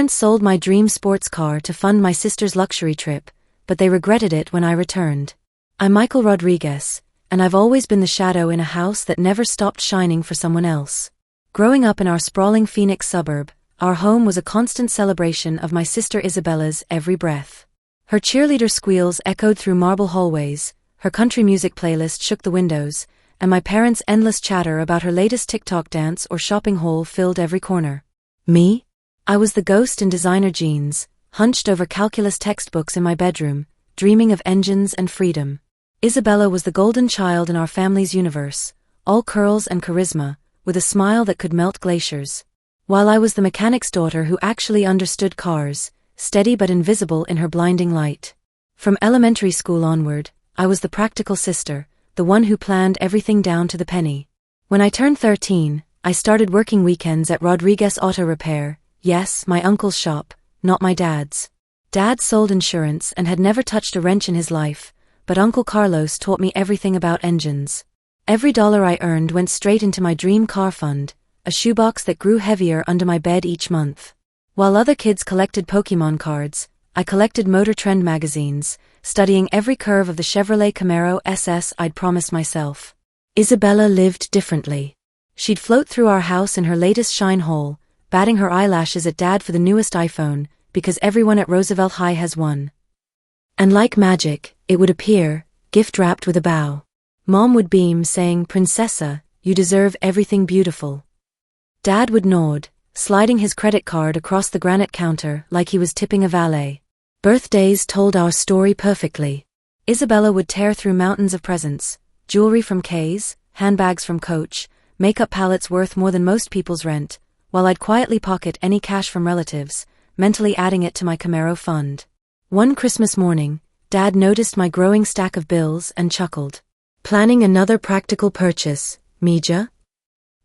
parents sold my dream sports car to fund my sister's luxury trip, but they regretted it when I returned. I'm Michael Rodriguez, and I've always been the shadow in a house that never stopped shining for someone else. Growing up in our sprawling Phoenix suburb, our home was a constant celebration of my sister Isabella's every breath. Her cheerleader squeals echoed through marble hallways, her country music playlist shook the windows, and my parents' endless chatter about her latest TikTok dance or shopping haul filled every corner. Me? I was the ghost in designer jeans, hunched over calculus textbooks in my bedroom, dreaming of engines and freedom. Isabella was the golden child in our family's universe, all curls and charisma, with a smile that could melt glaciers. While I was the mechanic's daughter who actually understood cars, steady but invisible in her blinding light. From elementary school onward, I was the practical sister, the one who planned everything down to the penny. When I turned 13, I started working weekends at Rodriguez Auto Repair, yes, my uncle's shop, not my dad's. Dad sold insurance and had never touched a wrench in his life, but Uncle Carlos taught me everything about engines. Every dollar I earned went straight into my dream car fund, a shoebox that grew heavier under my bed each month. While other kids collected Pokémon cards, I collected Motor Trend magazines, studying every curve of the Chevrolet Camaro SS I'd promised myself. Isabella lived differently. She'd float through our house in her latest shine hole, batting her eyelashes at Dad for the newest iPhone, because everyone at Roosevelt High has one. And like magic, it would appear, gift-wrapped with a bow. Mom would beam, saying, "Princessa, you deserve everything beautiful." Dad would nod, sliding his credit card across the granite counter like he was tipping a valet. Birthdays told our story perfectly. Isabella would tear through mountains of presents, jewelry from Kay's, handbags from Coach, makeup palettes worth more than most people's rent, while I'd quietly pocket any cash from relatives, mentally adding it to my Camaro fund. One Christmas morning, Dad noticed my growing stack of bills and chuckled. "Planning another practical purchase, Mija?"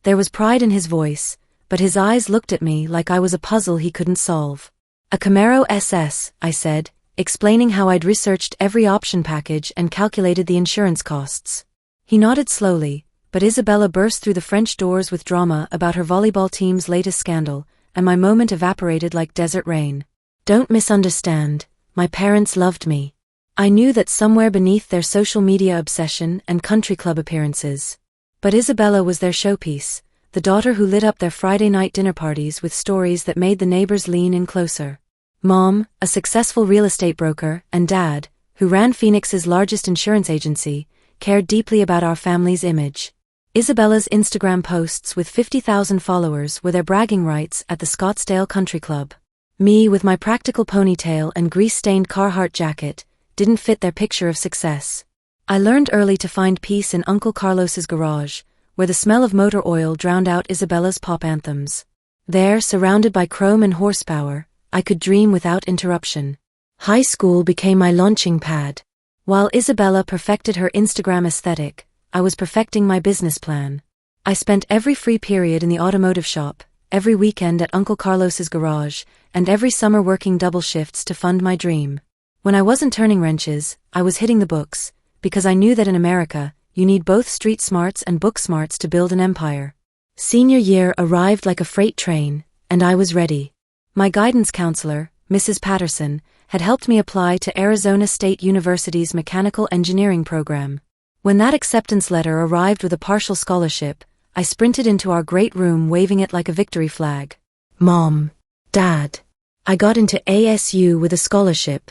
There was pride in his voice, but his eyes looked at me like I was a puzzle he couldn't solve. "A Camaro SS, I said, explaining how I'd researched every option package and calculated the insurance costs. He nodded slowly, but Isabella burst through the French doors with drama about her volleyball team's latest scandal, and my moment evaporated like desert rain. Don't misunderstand, my parents loved me. I knew that somewhere beneath their social media obsession and country club appearances. But Isabella was their showpiece, the daughter who lit up their Friday night dinner parties with stories that made the neighbors lean in closer. Mom, a successful real estate broker, and Dad, who ran Phoenix's largest insurance agency, cared deeply about our family's image. Isabella's Instagram posts with 50,000 followers were their bragging rights at the Scottsdale Country Club. Me, with my practical ponytail and grease-stained Carhartt jacket, didn't fit their picture of success. I learned early to find peace in Uncle Carlos's garage, where the smell of motor oil drowned out Isabella's pop anthems. There, surrounded by chrome and horsepower, I could dream without interruption. High school became my launching pad. While Isabella perfected her Instagram aesthetic, I was perfecting my business plan. I spent every free period in the automotive shop, every weekend at Uncle Carlos's garage, and every summer working double shifts to fund my dream. When I wasn't turning wrenches, I was hitting the books, because I knew that in America, you need both street smarts and book smarts to build an empire. Senior year arrived like a freight train, and I was ready. My guidance counselor, Mrs. Patterson, had helped me apply to Arizona State University's mechanical engineering program. When that acceptance letter arrived with a partial scholarship, I sprinted into our great room waving it like a victory flag. "Mom, Dad, I got into ASU with a scholarship,"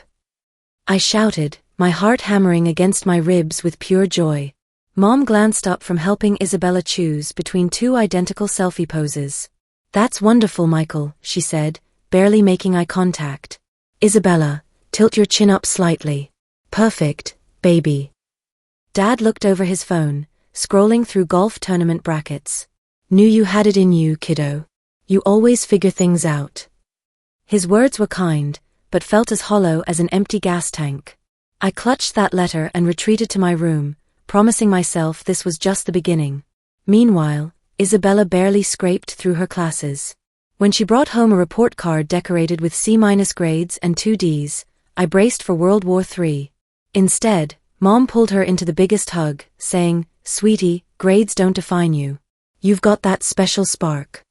I shouted, my heart hammering against my ribs with pure joy. Mom glanced up from helping Isabella choose between two identical selfie poses. "That's wonderful, Michael," she said, barely making eye contact. "Isabella, tilt your chin up slightly. Perfect, baby." Dad looked over his phone, scrolling through golf tournament brackets. "Knew you had it in you, kiddo. You always figure things out." His words were kind, but felt as hollow as an empty gas tank. I clutched that letter and retreated to my room, promising myself this was just the beginning. Meanwhile, Isabella barely scraped through her classes. When she brought home a report card decorated with C- grades and 2 Ds, I braced for World War III. Instead, Mom pulled her into the biggest hug, saying, "Sweetie, grades don't define you. You've got that special spark."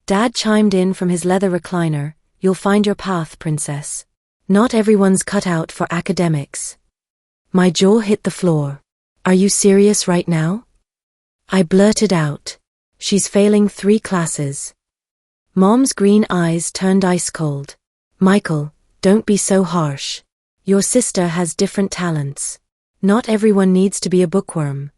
Dad chimed in from his leather recliner, you'll find your path, princess. Not everyone's cut out for academics. My jaw hit the floor. Are you serious right now? I blurted out. She's failing 3 classes. Mom's green eyes turned ice cold. Michael, don't be so harsh. Your sister has different talents. Not everyone needs to be a bookworm.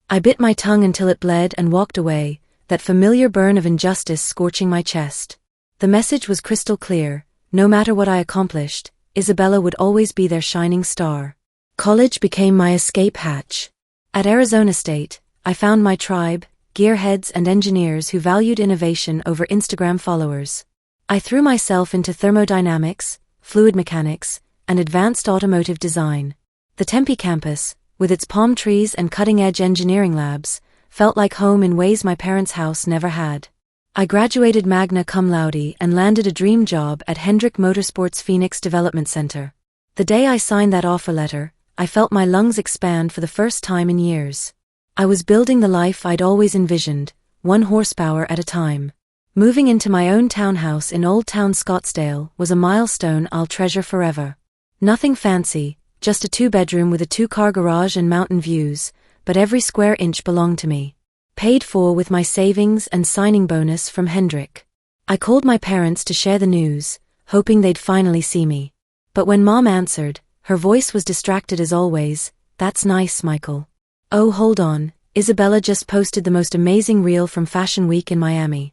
I bit my tongue until it bled and walked away, that familiar burn of injustice scorching my chest. The message was crystal clear. No matter what I accomplished, Isabella would always be their shining star. College became my escape hatch. At Arizona State, I found my tribe, gearheads and engineers who valued innovation over Instagram followers. I threw myself into thermodynamics, fluid mechanics, and advanced automotive design. The Tempe campus, with its palm trees and cutting-edge engineering labs, felt like home in ways my parents' house never had. I graduated magna cum laude and landed a dream job at Hendrick Motorsports Phoenix Development Center. The day I signed that offer letter, I felt my lungs expand for the first time in years. I was building the life I'd always envisioned, 1 horsepower at a time. Moving into my own townhouse in Old Town Scottsdale was a milestone I'll treasure forever. Nothing fancy, just a 2-bedroom with a 2-car garage and mountain views, but every square inch belonged to me. Paid for with my savings and signing bonus from Hendrick. I called my parents to share the news, hoping they'd finally see me. But when Mom answered, her voice was distracted as always. That's nice, Michael. Oh, hold on, Isabella just posted the most amazing reel from Fashion Week in Miami.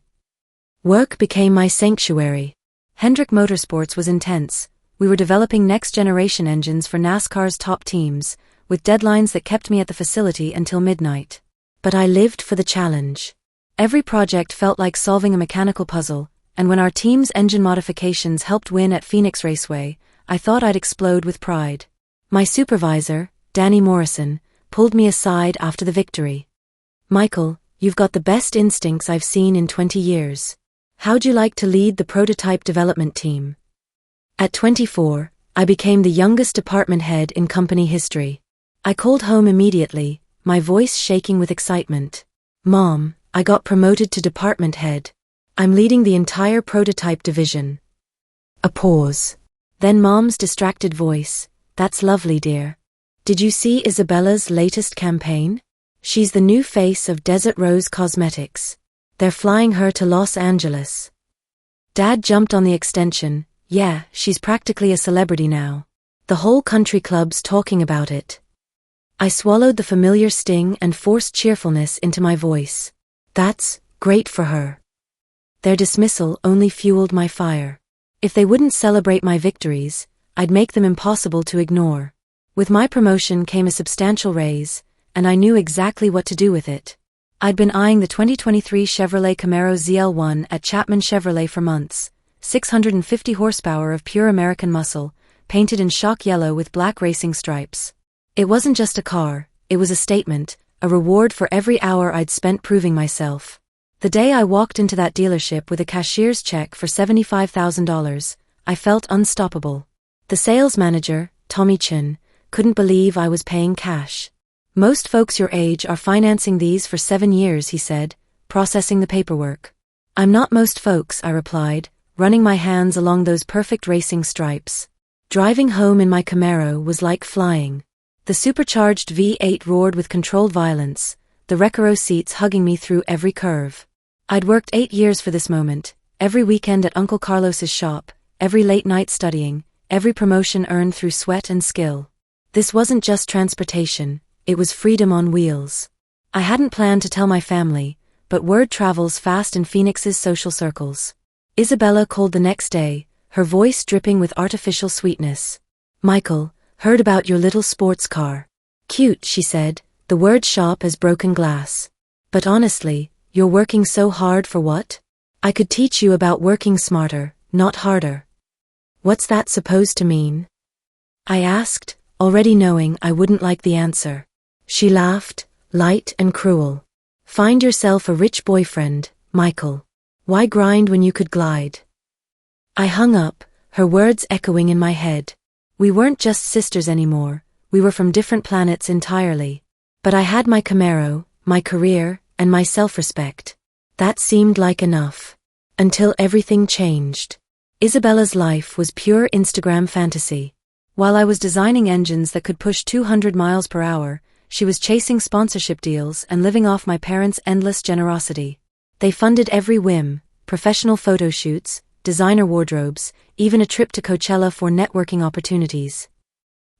Work became my sanctuary. Hendrick Motorsports was intense. We were developing next-generation engines for NASCAR's top teams, with deadlines that kept me at the facility until midnight. But I lived for the challenge. Every project felt like solving a mechanical puzzle, and when our team's engine modifications helped win at Phoenix Raceway, I thought I'd explode with pride. My supervisor, Danny Morrison, pulled me aside after the victory. Michael, you've got the best instincts I've seen in 20 years. How'd you like to lead the prototype development team? At 24, I became the youngest department head in company history. I called home immediately, my voice shaking with excitement. Mom, I got promoted to department head. I'm leading the entire prototype division. A pause. Then Mom's distracted voice. That's lovely, dear. Did you see Isabella's latest campaign? She's the new face of Desert Rose Cosmetics. They're flying her to Los Angeles. Dad jumped on the extension. Yeah, she's practically a celebrity now. The whole country club's talking about it. I swallowed the familiar sting and forced cheerfulness into my voice. That's great for her. Their dismissal only fueled my fire. If they wouldn't celebrate my victories, I'd make them impossible to ignore. With my promotion came a substantial raise, and I knew exactly what to do with it. I'd been eyeing the 2023 Chevrolet Camaro ZL1 at Chapman Chevrolet for months. 650 horsepower of pure American muscle, painted in shock yellow with black racing stripes. It wasn't just a car, it was a statement, a reward for every hour I'd spent proving myself. The day I walked into that dealership with a cashier's check for $75,000, I felt unstoppable. The sales manager, Tommy Chin, couldn't believe I was paying cash. Most folks your age are financing these for 7 years, he said, processing the paperwork. I'm not most folks, I replied, running my hands along those perfect racing stripes. Driving home in my Camaro was like flying. The supercharged V8 roared with controlled violence, the Recaro seats hugging me through every curve. I'd worked 8 years for this moment, every weekend at Uncle Carlos's shop, every late night studying, every promotion earned through sweat and skill. This wasn't just transportation, it was freedom on wheels. I hadn't planned to tell my family, but word travels fast in Phoenix's social circles. Isabella called the next day, her voice dripping with artificial sweetness. Michael, heard about your little sports car. Cute, she said, the word sharp as broken glass. But honestly, you're working so hard for what? I could teach you about working smarter, not harder. What's that supposed to mean? I asked, already knowing I wouldn't like the answer. She laughed, light and cruel. Find yourself a rich boyfriend, Michael. Why grind when you could glide? I hung up, her words echoing in my head. We weren't just sisters anymore, we were from different planets entirely. But I had my Camaro, my career, and my self-respect. That seemed like enough. Until everything changed. Isabella's life was pure Instagram fantasy. While I was designing engines that could push 200 miles per hour, she was chasing sponsorship deals and living off my parents' endless generosity. They funded every whim: professional photo shoots, designer wardrobes, even a trip to Coachella for networking opportunities.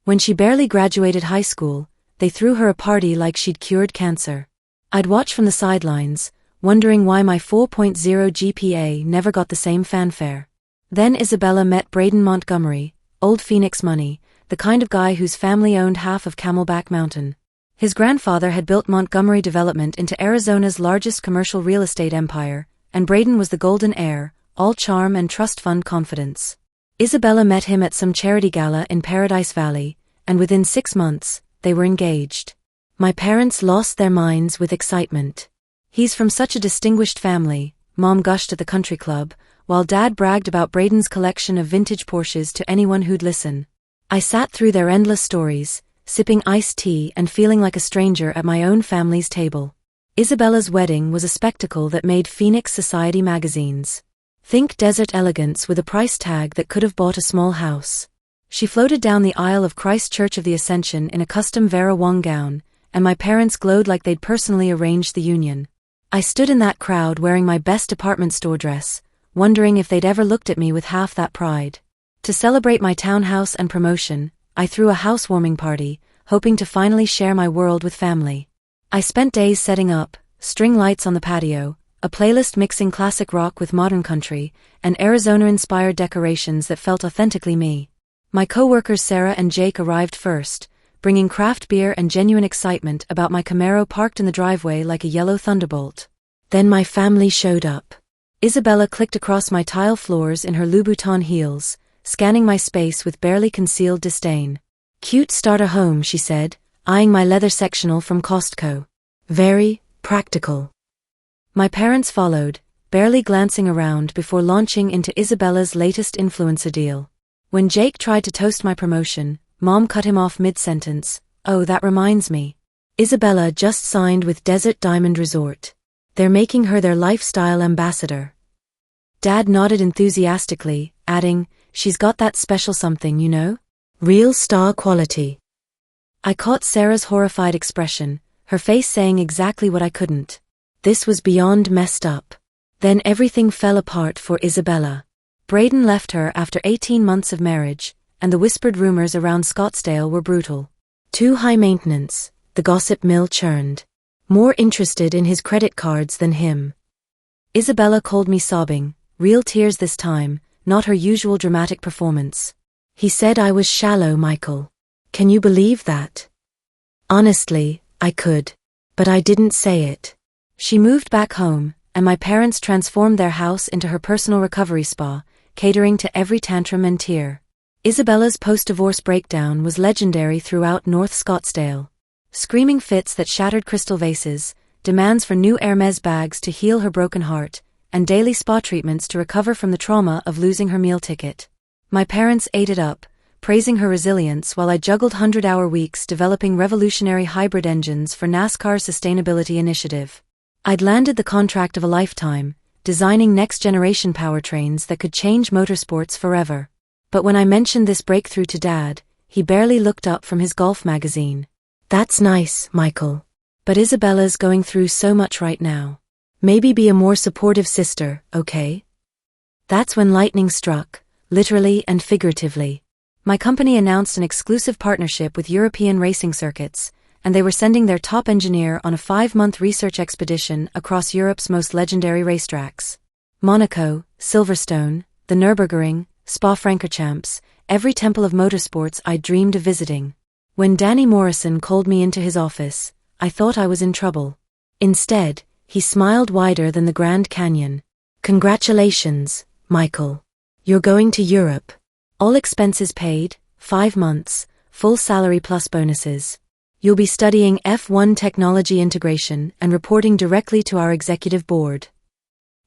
When she barely graduated high school, they threw her a party like she'd cured cancer. I'd watch from the sidelines, wondering why my 4.0 GPA never got the same fanfare. Then Isabella met Braden Montgomery, old Phoenix money, the kind of guy whose family owned half of Camelback Mountain. His grandfather had built Montgomery Development into Arizona's largest commercial real estate empire, and Braden was the golden heir, all charm and trust fund confidence. Isabella met him at some charity gala in Paradise Valley, and within 6 months, they were engaged. My parents lost their minds with excitement. "He's from such a distinguished family," Mom gushed at the country club, while Dad bragged about Braden's collection of vintage Porsches to anyone who'd listen. I sat through their endless stories, sipping iced tea and feeling like a stranger at my own family's table. Isabella's wedding was a spectacle that made Phoenix Society magazines. Think desert elegance with a price tag that could have bought a small house. She floated down the aisle of Christ Church of the Ascension in a custom Vera Wang gown, and my parents glowed like they'd personally arranged the union. I stood in that crowd wearing my best department store dress, wondering if they'd ever looked at me with half that pride. To celebrate my townhouse and promotion, I threw a housewarming party, hoping to finally share my world with family. I spent days setting up, string lights on the patio, a playlist mixing classic rock with modern country, and Arizona-inspired decorations that felt authentically me. My co-workers Sarah and Jake arrived first, bringing craft beer and genuine excitement about my Camaro parked in the driveway like a yellow thunderbolt. Then my family showed up. Isabella clicked across my tile floors in her Louboutin heels, scanning my space with barely concealed disdain. "Cute starter home," she said, eyeing my leather sectional from Costco. "Very practical." My parents followed, barely glancing around before launching into Isabella's latest influencer deal. When Jake tried to toast my promotion, Mom cut him off mid-sentence. "Oh, that reminds me. Isabella just signed with Desert Diamond Resort. They're making her their lifestyle ambassador." Dad nodded enthusiastically, adding, "She's got that special something, you know? Real star quality." I caught Sarah's horrified expression, her face saying exactly what I couldn't. This was beyond messed up. Then everything fell apart for Isabella. Braden left her after 18 months of marriage, and the whispered rumors around Scottsdale were brutal. Too high maintenance, the gossip mill churned. More interested in his credit cards than him. Isabella called me sobbing, real tears this time, not her usual dramatic performance. "He said I was shallow, Michael. Can you believe that?" Honestly, I could. But I didn't say it. She moved back home, and my parents transformed their house into her personal recovery spa, catering to every tantrum and tear. Isabella's post-divorce breakdown was legendary throughout North Scottsdale. Screaming fits that shattered crystal vases, demands for new Hermes bags to heal her broken heart, and daily spa treatments to recover from the trauma of losing her meal ticket. My parents ate it up, praising her resilience while I juggled 100-hour weeks developing revolutionary hybrid engines for NASCAR's sustainability initiative. I'd landed the contract of a lifetime, designing next-generation powertrains that could change motorsports forever. But when I mentioned this breakthrough to Dad, he barely looked up from his golf magazine. "That's nice, Michael. But Isabella's going through so much right now. Maybe be a more supportive sister, okay?" That's when lightning struck, literally and figuratively. My company announced an exclusive partnership with European racing circuits, and they were sending their top engineer on a 5-month research expedition across Europe's most legendary racetracks. Monaco, Silverstone, the Nürburgring, Spa-Francorchamps, every temple of motorsports I'd dreamed of visiting. When Danny Morrison called me into his office, I thought I was in trouble. Instead, he smiled wider than the Grand Canyon. "Congratulations, Michael. You're going to Europe. All expenses paid, 5 months, full salary plus bonuses. You'll be studying F1 technology integration and reporting directly to our executive board."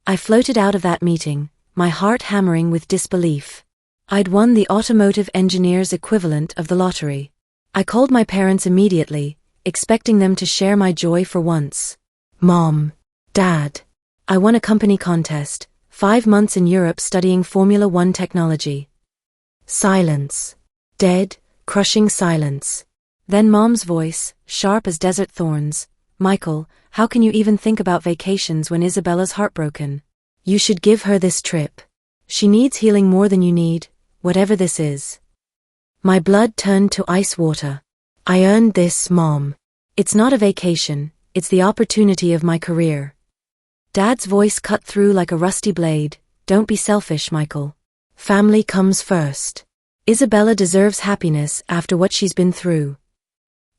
I floated out of that meeting, my heart hammering with disbelief. I'd won the automotive engineer's equivalent of the lottery. I called my parents immediately, expecting them to share my joy for once. "Mom, Dad, I won a company contest, 5 months in Europe studying Formula One technology. Silence. Dead, crushing silence. Then Mom's voice, sharp as desert thorns. Michael, how can you even think about vacations when Isabella's heartbroken? You should give her this trip. She needs healing more than you need, whatever this is. My blood turned to ice water. I earned this, Mom. It's not a vacation, it's the opportunity of my career. Dad's voice cut through like a rusty blade. Don't be selfish, Michael. Family comes first. Isabella deserves happiness after what she's been through.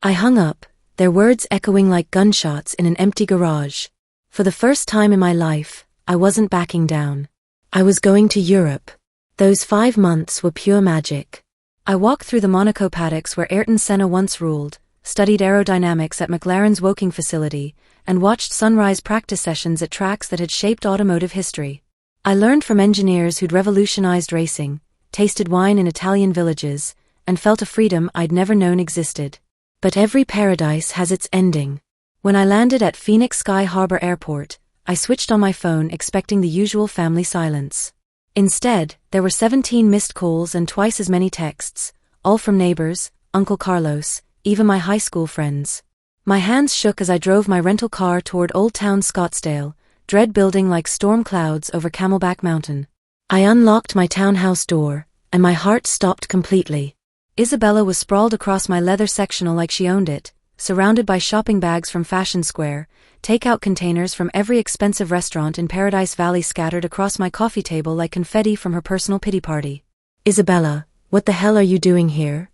I hung up, their words echoing like gunshots in an empty garage. For the first time in my life, I wasn't backing down. I was going to Europe. Those 5 months were pure magic. I walked through the Monaco paddocks where Ayrton Senna once ruled, studied aerodynamics at McLaren's Woking facility, and watched sunrise practice sessions at tracks that had shaped automotive history. I learned from engineers who'd revolutionized racing, tasted wine in Italian villages, and felt a freedom I'd never known existed. But every paradise has its ending. When I landed at Phoenix Sky Harbor Airport, I switched on my phone expecting the usual family silence. Instead, there were 17 missed calls and twice as many texts, all from neighbors, Uncle Carlos, even my high school friends. My hands shook as I drove my rental car toward Old Town Scottsdale, dread building like storm clouds over Camelback Mountain. I unlocked my townhouse door, and my heart stopped completely. Isabella was sprawled across my leather sectional like she owned it, surrounded by shopping bags from Fashion Square, takeout containers from every expensive restaurant in Paradise Valley scattered across my coffee table like confetti from her personal pity party. Isabella, what the hell are you doing here?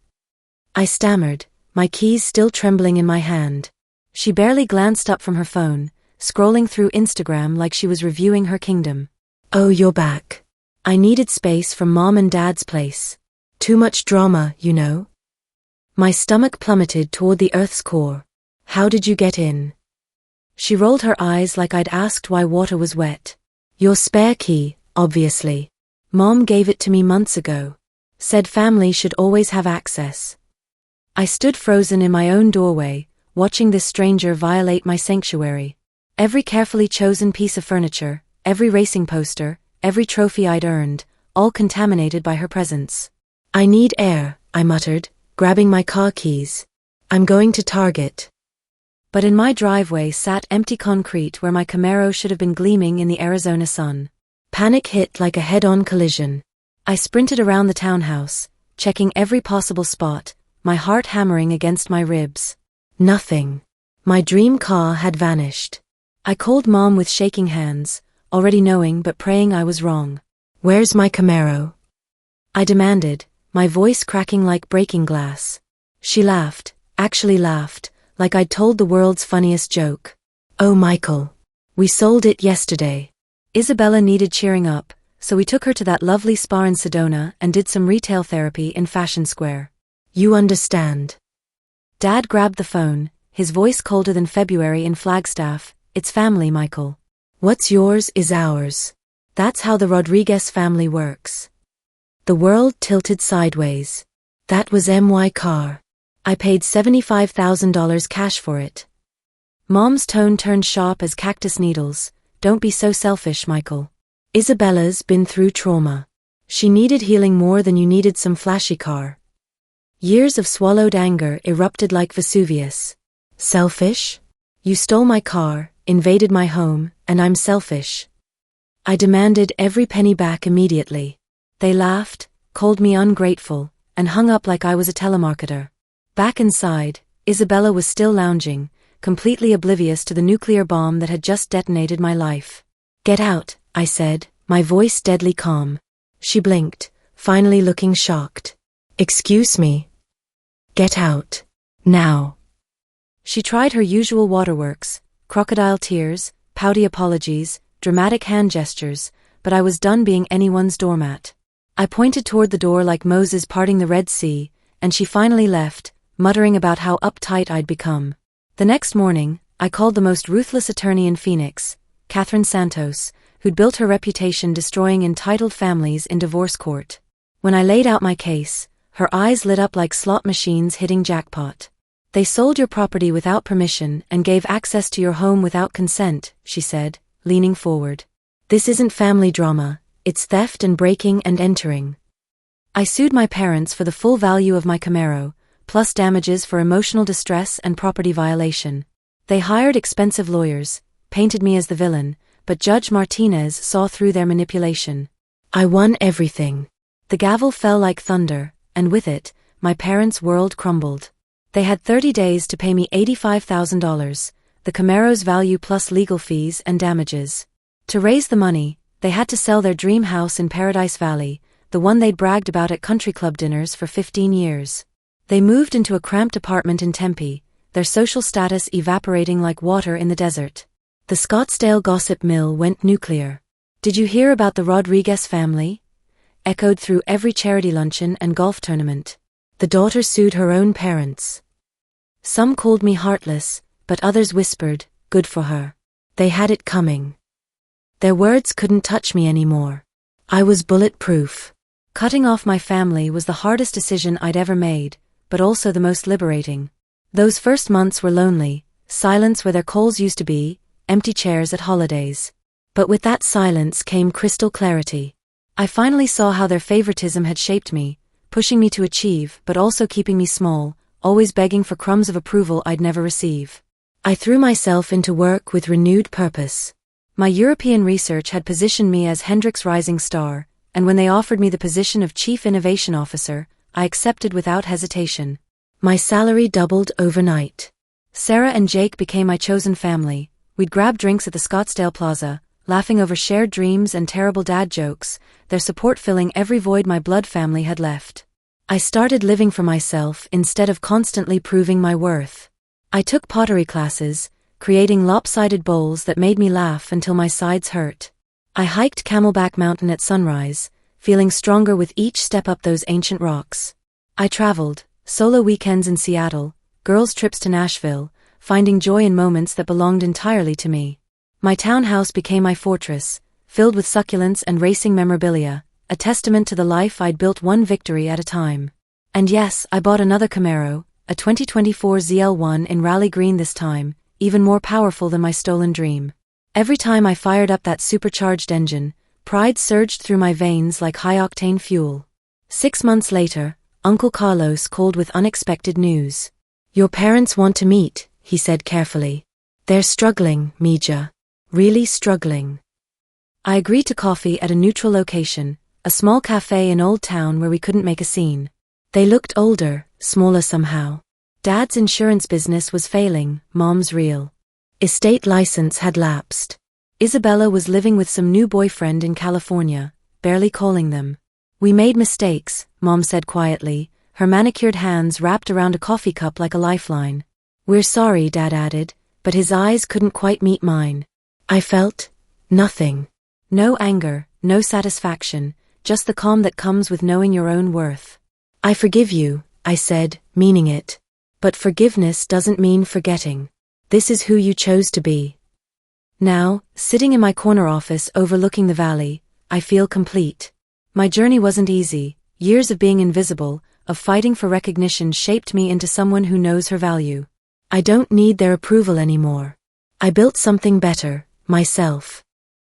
I stammered, my keys still trembling in my hand. She barely glanced up from her phone, scrolling through Instagram like she was reviewing her kingdom. Oh, you're back. I needed space from Mom and Dad's place. Too much drama, you know. My stomach plummeted toward the earth's core. How did you get in? She rolled her eyes like I'd asked why water was wet. Your spare key, obviously. Mom gave it to me months ago. Said family should always have access. I stood frozen in my own doorway, watching this stranger violate my sanctuary. Every carefully chosen piece of furniture, every racing poster, every trophy I'd earned, all contaminated by her presence. I need air, I muttered, grabbing my car keys. I'm going to Target. But in my driveway sat empty concrete where my Camaro should have been gleaming in the Arizona sun. Panic hit like a head-on collision. I sprinted around the townhouse, checking every possible spot, my heart hammering against my ribs. Nothing. My dream car had vanished. I called Mom with shaking hands, already knowing but praying I was wrong. Where's my Camaro? I demanded, my voice cracking like breaking glass. She laughed, actually laughed, like I'd told the world's funniest joke. Oh, Michael. We sold it yesterday. Isabella needed cheering up, so we took her to that lovely spa in Sedona and did some retail therapy in Fashion Square. You understand. Dad grabbed the phone, his voice colder than February in Flagstaff. It's family, Michael. What's yours is ours. That's how the Rodriguez family works. The world tilted sideways. That was my car. I paid $75,000 cash for it. Mom's tone turned sharp as cactus needles. Don't be so selfish, Michael. Isabella's been through trauma. She needed healing more than you needed some flashy car. Years of swallowed anger erupted like Vesuvius. Selfish? You stole my car, invaded my home, and I'm selfish. I demanded every penny back immediately. They laughed, called me ungrateful, and hung up like I was a telemarketer. Back inside, Isabella was still lounging, completely oblivious to the nuclear bomb that had just detonated my life. Get out, I said, my voice deadly calm. She blinked, finally looking shocked. Excuse me. Get out. Now. She tried her usual waterworks, crocodile tears, pouty apologies, dramatic hand gestures, but I was done being anyone's doormat. I pointed toward the door like Moses parting the Red Sea, and she finally left, muttering about how uptight I'd become. The next morning, I called the most ruthless attorney in Phoenix, Catherine Santos, who'd built her reputation destroying entitled families in divorce court. When I laid out my case, her eyes lit up like slot machines hitting jackpot. They sold your property without permission and gave access to your home without consent, she said, leaning forward. This isn't family drama, it's theft and breaking and entering. I sued my parents for the full value of my Camaro, plus damages for emotional distress and property violation. They hired expensive lawyers, painted me as the villain, but Judge Martinez saw through their manipulation. I won everything. The gavel fell like thunder, and with it, my parents' world crumbled. They had 30 days to pay me $85,000, the Camaro's value plus legal fees and damages. To raise the money, they had to sell their dream house in Paradise Valley, the one they'd bragged about at country club dinners for 15 years. They moved into a cramped apartment in Tempe, their social status evaporating like water in the desert. The Scottsdale gossip mill went nuclear. Did you hear about the Rodriguez family? Echoed through every charity luncheon and golf tournament. The daughter sued her own parents. Some called me heartless, but others whispered, good for her. They had it coming. Their words couldn't touch me anymore. I was bulletproof. Cutting off my family was the hardest decision I'd ever made, but also the most liberating. Those first months were lonely, silence where their calls used to be, empty chairs at holidays. But with that silence came crystal clarity. I finally saw how their favoritism had shaped me, pushing me to achieve but also keeping me small, always begging for crumbs of approval I'd never receive. I threw myself into work with renewed purpose. My European research had positioned me as Hendrik's rising star, and when they offered me the position of Chief Innovation Officer, I accepted without hesitation. My salary doubled overnight. Sarah and Jake became my chosen family. We'd grab drinks at the Scottsdale Plaza, laughing over shared dreams and terrible dad jokes, their support filling every void my blood family had left. I started living for myself instead of constantly proving my worth. I took pottery classes, creating lopsided bowls that made me laugh until my sides hurt. I hiked Camelback Mountain at sunrise, feeling stronger with each step up those ancient rocks. I traveled, solo weekends in Seattle, girls' trips to Nashville, finding joy in moments that belonged entirely to me. My townhouse became my fortress, filled with succulents and racing memorabilia, a testament to the life I'd built one victory at a time. And yes, I bought another Camaro, a 2024 ZL1 in Raleigh Green this time, even more powerful than my stolen dream. Every time I fired up that supercharged engine, pride surged through my veins like high-octane fuel. 6 months later, Uncle Carlos called with unexpected news. Your parents want to meet, he said carefully. They're struggling, Mija. Really struggling. I agreed to coffee at a neutral location, a small cafe in Old Town where we couldn't make a scene. They looked older, smaller somehow. Dad's insurance business was failing, Mom's real estate license had lapsed. Isabella was living with some new boyfriend in California, barely calling them. We made mistakes, Mom said quietly, her manicured hands wrapped around a coffee cup like a lifeline. We're sorry, Dad added, but his eyes couldn't quite meet mine. I felt nothing. No anger, no satisfaction, just the calm that comes with knowing your own worth. I forgive you, I said, meaning it. But forgiveness doesn't mean forgetting. This is who you chose to be. Now, sitting in my corner office overlooking the valley, I feel complete. My journey wasn't easy. Years of being invisible, of fighting for recognition shaped me into someone who knows her value. I don't need their approval anymore. I built something better, myself.